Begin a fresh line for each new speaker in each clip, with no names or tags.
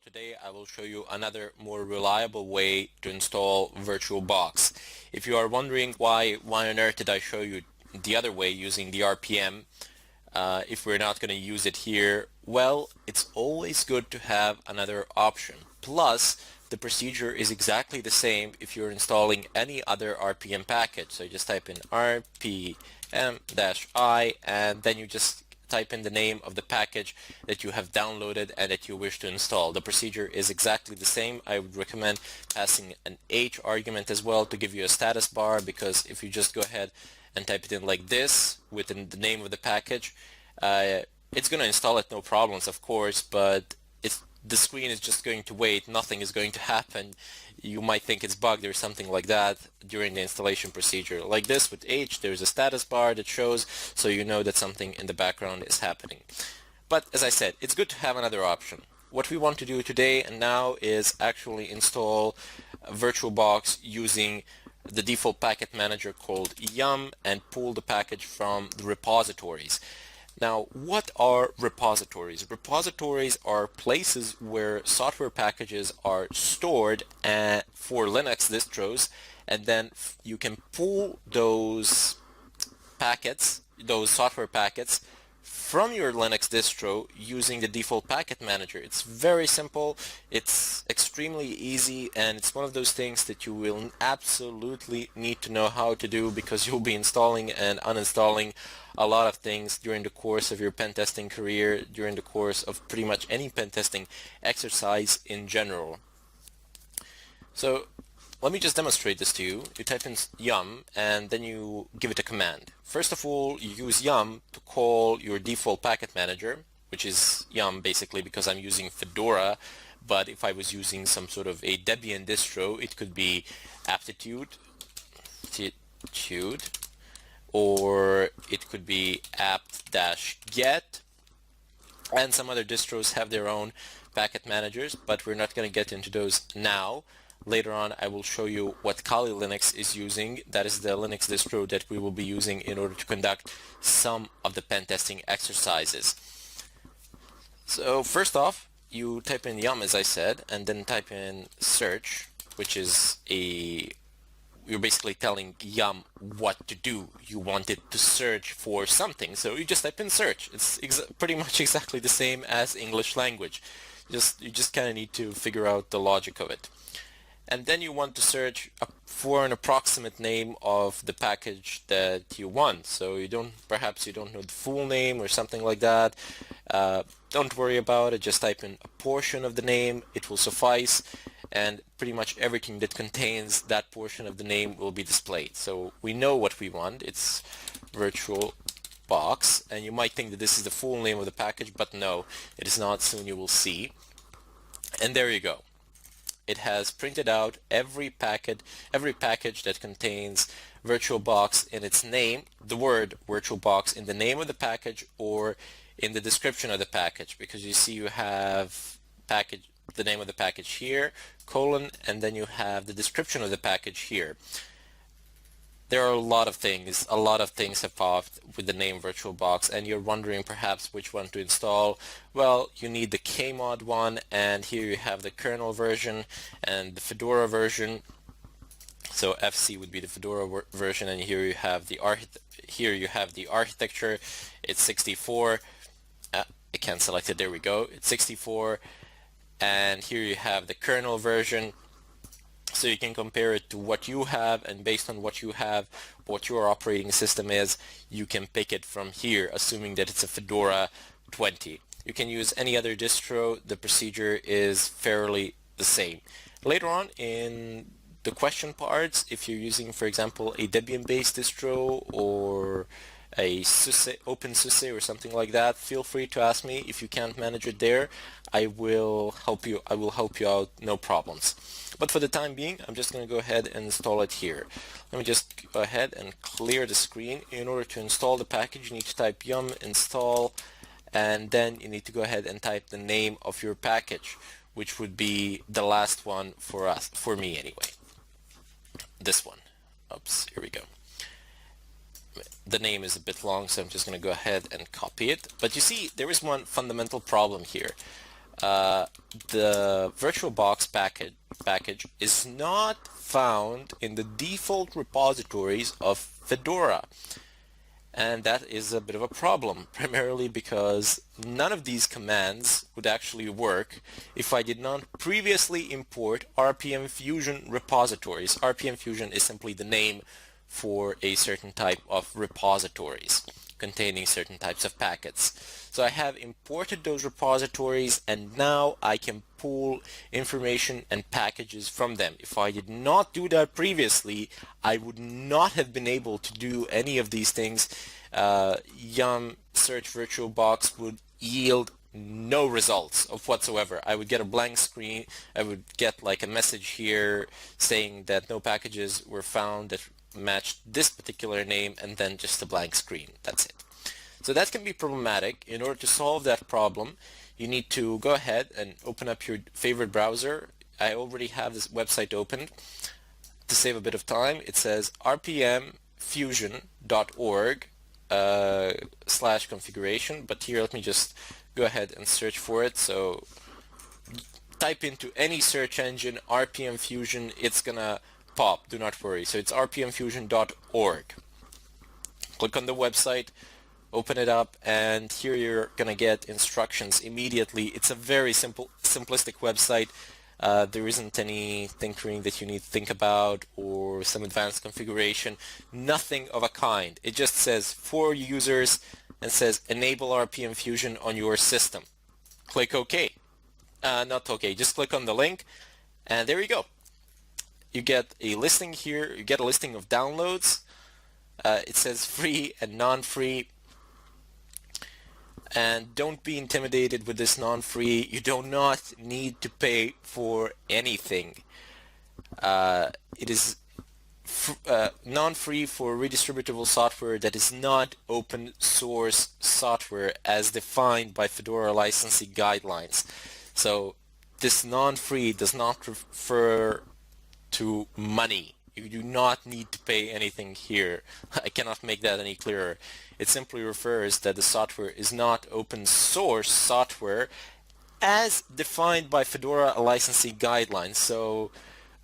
today I will show you another more reliable way to install VirtualBox. If you are wondering why on earth did I show you the other way using the RPM if we're not going to use it here, well, it's always good to have another option. Plus, the procedure is exactly the same if you're installing any other RPM package. So you just type in rpm-i and then you just type in the name of the package that you have downloaded and that you wish to install. The procedure is exactly the same. I would recommend passing an H argument as well to give you a status bar, because if you just go ahead and type it in like this within the name of the package, it's going to install it no problems, of course, but the screen is just going to wait. Nothing is going to happen. You might think it's bugged or something like that during the installation procedure. Like this with H, there's a status bar that shows, so you know that something in the background is happening. But as I said, it's good to have another option. What we want to do today and now is actually install VirtualBox using the default packet manager called yum and pull the package from the repositories. Now, what are repositories? Repositories are places where software packages are stored for Linux distros, and then you can pull those packets, those software packets, from your Linux distro using the default packet manager. It's very simple, it's extremely easy, and it's one of those things that you will absolutely need to know how to do, because you'll be installing and uninstalling a lot of things during the course of your pen testing career, during the course of pretty much any pen testing exercise in general. So let me just demonstrate this to you. You type in yum and then you give it a command. First of all, you use yum to call your default packet manager, which is yum basically because I'm using Fedora, but if I was using some sort of a Debian distro, it could be aptitude, or it could be apt-get, and some other distros have their own packet managers, but we're not going to get into those now. Later on, I will show you what Kali Linux is using. That is the Linux distro that we will be using in order to conduct some of the pen testing exercises. So first off, you type in yum, as I said, and then type in search, which is you're basically telling yum what to do. You want it to search for something, so you just type in search. It's pretty much exactly the same as English language. You just kind of need to figure out the logic of it. And then you want to search for an approximate name of the package that you want. So perhaps you don't know the full name or something like that. Don't worry about it. Just type in a portion of the name. It will suffice. And pretty much everything that contains that portion of the name will be displayed. So we know what we want. It's VirtualBox. And you might think that this is the full name of the package, but no, it is not. Soon you will see. And there you go. It has printed out every package that contains VirtualBox in its name, the word VirtualBox in the name of the package or in the description of the package, because you see you have the name of the package here, colon, and then you have the description of the package here. There are a lot of things have popped with the name VirtualBox, and you're wondering perhaps which one to install. Well, you need the Kmod one, and here you have the kernel version and the Fedora version. So FC would be the Fedora version, and here you have the architecture. It's 64. I can't select it. There we go. It's 64, and here you have the kernel version. So you can compare it to what you have, and based on what you have, what your operating system is, you can pick it from here, assuming that it's a Fedora 20. You can use any other distro. The procedure is fairly the same. Later on in the question parts, if you're using, for example, a Debian-based distro or a SUSE, OpenSUSE or something like that, feel free to ask me. If you can't manage it there, I will help you out, no problems. But for the time being, I'm just going to go ahead and install it here. Let me just go ahead and clear the screen. In order to install the package, you need to type yum install, and then you need to go ahead and type the name of your package, which would be the last one for me anyway. This one. Oops, here we go. The name is a bit long, so I'm just going to go ahead and copy it. But you see, there is one fundamental problem here. the VirtualBox package is not found in the default repositories of Fedora. And that is a bit of a problem, primarily because none of these commands would actually work if I did not previously import RPM Fusion repositories. RPM Fusion is simply the name for a certain type of repositories containing certain types of packets. So I have imported those repositories, and now I can pull information and packages from them. If I did not do that previously, I would not have been able to do any of these things. Yum search VirtualBox would yield no results of whatsoever. I would get a blank screen. I would get like a message here saying that no packages were found that matched this particular name, and then just a blank screen. That's it. So that can be problematic. In order to solve that problem, you need to go ahead and open up your favorite browser. I already have this website opened. To save a bit of time, it says rpmfusion.org /configuration, but here let me just go ahead and search for it. So type into any search engine RPM Fusion, it's gonna pop, do not worry. So it's rpmfusion.org. Click on the website, open it up, and here you're gonna get instructions immediately. It's a very simplistic website. There isn't any tinkering that you need to think about or some advanced configuration, nothing of a kind. It just says for users and says enable RPM Fusion on your system. Click OK. Not OK, just click on the link, and there you go. You get a listing here, you get a listing of downloads. It says free and non-free. And don't be intimidated with this non-free. You do not need to pay for anything. It is non-free for redistributable software that is not open source software as defined by Fedora licensing guidelines. So this non-free does not refer to money. You do not need to pay anything here. I cannot make that any clearer. It simply refers that the software is not open source software as defined by Fedora licensing guidelines. So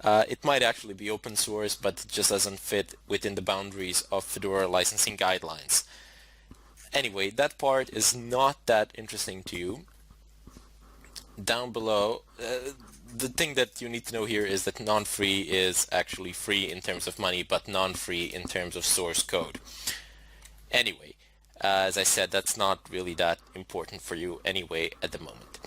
it might actually be open source, but it just doesn't fit within the boundaries of Fedora licensing guidelines. Anyway, that part is not that interesting to you. Down below, the thing that you need to know here is that non-free is actually free in terms of money, but non-free in terms of source code. Anyway, as I said, that's not really that important for you anyway at the moment.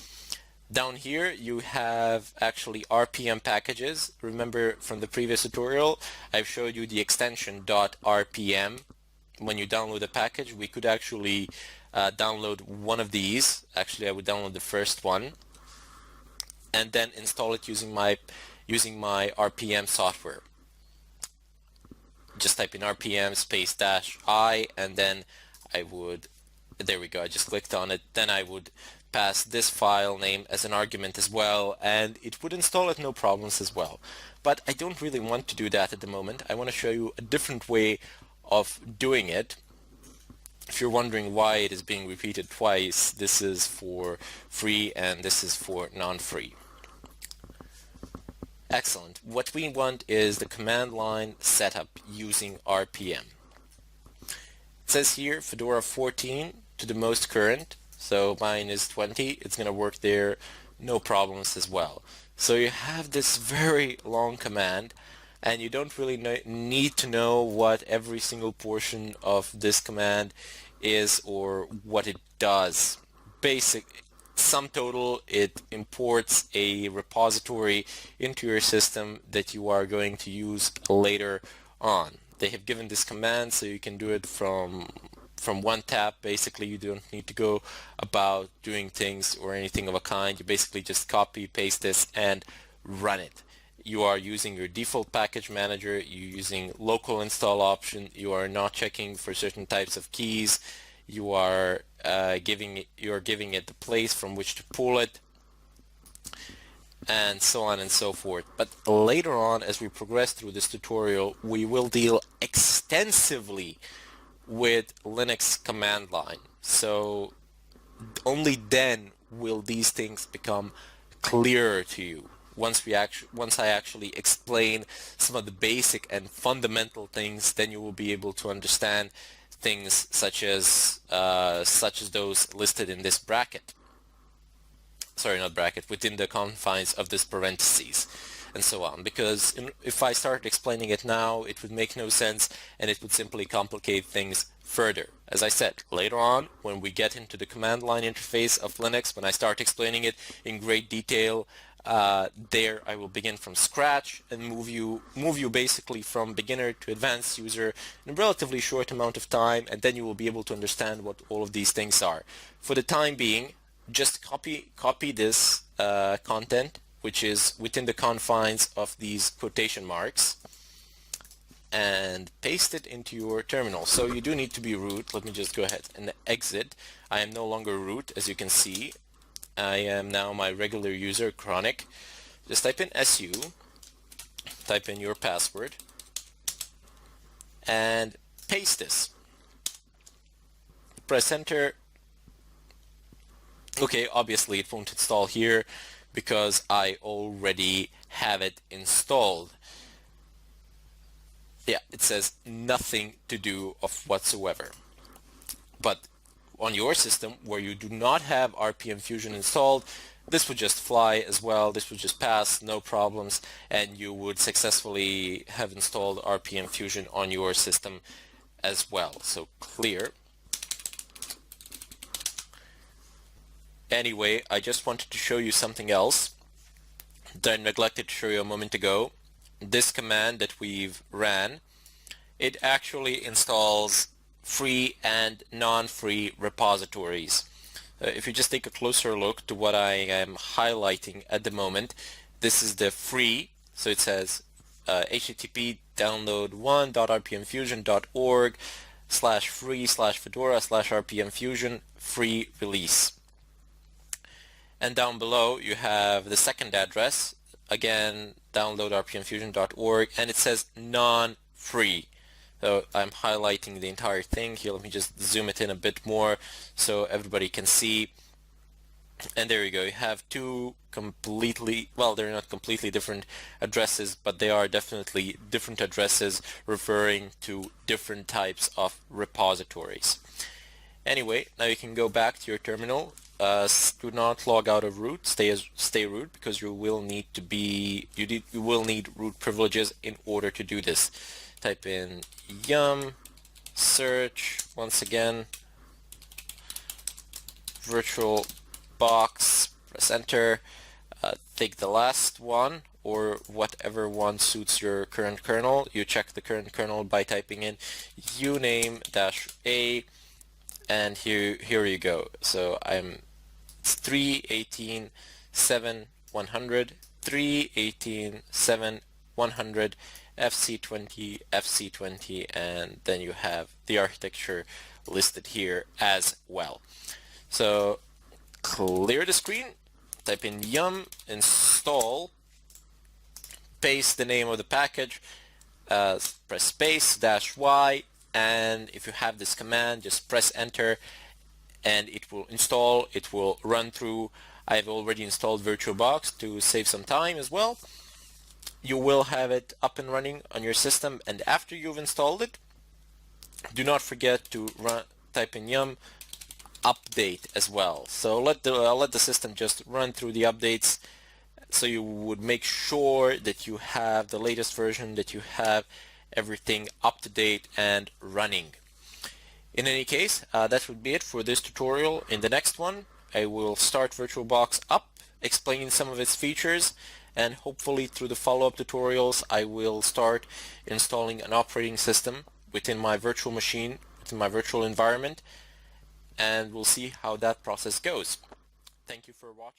Down here you have actually RPM packages. Remember from the previous tutorial, I've showed you the extension .rpm. When you download a package, we could actually download one of these. Actually, I would download the first one and then install it using my RPM software. Just type in RPM space -I, and then I would, there we go, I just clicked on it, then I would pass this file name as an argument as well, and it would install it no problems as well. But I don't really want to do that at the moment. I want to show you a different way of doing it. If you're wondering why it is being repeated twice, this is for free and this is for non-free. Excellent. What we want is the command line setup using RPM. It says here Fedora 14 to the most current, so mine is 20. It's going to work there, no problems as well. So you have this very long command, and you don't really need to know what every single portion of this command is or what it does. Basic sum total, it imports a repository into your system that you are going to use later on. They have given this command so you can do it from one tap. Basically, you don't need to go about doing things or anything of a kind. You basically just copy, paste this, and run it. You are using your default package manager, you're using local install option, you are not checking for certain types of keys, you are giving it the place from which to pull it, and so on and so forth. But later on, as we progress through this tutorial, we will deal extensively with Linux command line. So only then will these things become clearer to you. Once I actually explain some of the basic and fundamental things, then you will be able to understand things such as those listed in this bracket. Sorry, not bracket, within the confines of this parentheses, and so on. Because if I start explaining it now, it would make no sense, and it would simply complicate things further. As I said, later on, when we get into the command line interface of Linux, when I start explaining it in great detail, there I will begin from scratch and move you basically from beginner to advanced user in a relatively short amount of time, and then you will be able to understand what all of these things are. For the time being, just copy this content, which is within the confines of these quotation marks, and paste it into your terminal. So you do need to be root. Let me just go ahead and exit. I am no longer root, as you can see. I am now my regular user, Chronic. Just type in SU, type in your password, and paste this. Press enter. Okay, obviously it won't install here because I already have it installed. Yeah, it says nothing to do of whatsoever. But on your system where you do not have RPM Fusion installed, this would just fly as well. This would just pass, no problems, and you would successfully have installed RPM Fusion on your system as well. So clear. Anyway, I just wanted to show you something else that I neglected to show you a moment ago. This command that we've ran, it actually installs free and non-free repositories. If you just take a closer look to what I am highlighting at the moment, this is the free, so it says http download1.rpmfusion.org/free/fedora/rpmfusion free release. And down below you have the second address, again download.rpmfusion.org, and it says non-free. So I'm highlighting the entire thing here. Let me just zoom it in a bit more so everybody can see. And there you go. You have two completely, well, they're not completely different addresses, but they are definitely different addresses referring to different types of repositories. Anyway, now you can go back to your terminal. Do not log out of root. Stay root, because you will need root privileges in order to do this. Type in yum search once again VirtualBox. Press enter. Take the last one or whatever one suits your current kernel. You check the current kernel by typing in uname-a. And here you go. So it's 3.18.7.100, 3.18.7.100, FC20, FC20, and then you have the architecture listed here as well. So clear the screen, type in yum install, paste the name of the package, press space -y, and if you have this command, just press enter and it will install. It will run through. I've already installed VirtualBox to save some time as well. You will have it up and running on your system, and after you've installed it, do not forget to type in yum update as well. So let the system just run through the updates, so you would make sure that you have the latest version, that you have everything up to date and running. In any case, that would be it for this tutorial. In the next one, I will start VirtualBox up, explaining some of its features, and hopefully through the follow-up tutorials I will start installing an operating system within my virtual machine, within my virtual environment, and we'll see how that process goes. Thank you for watching.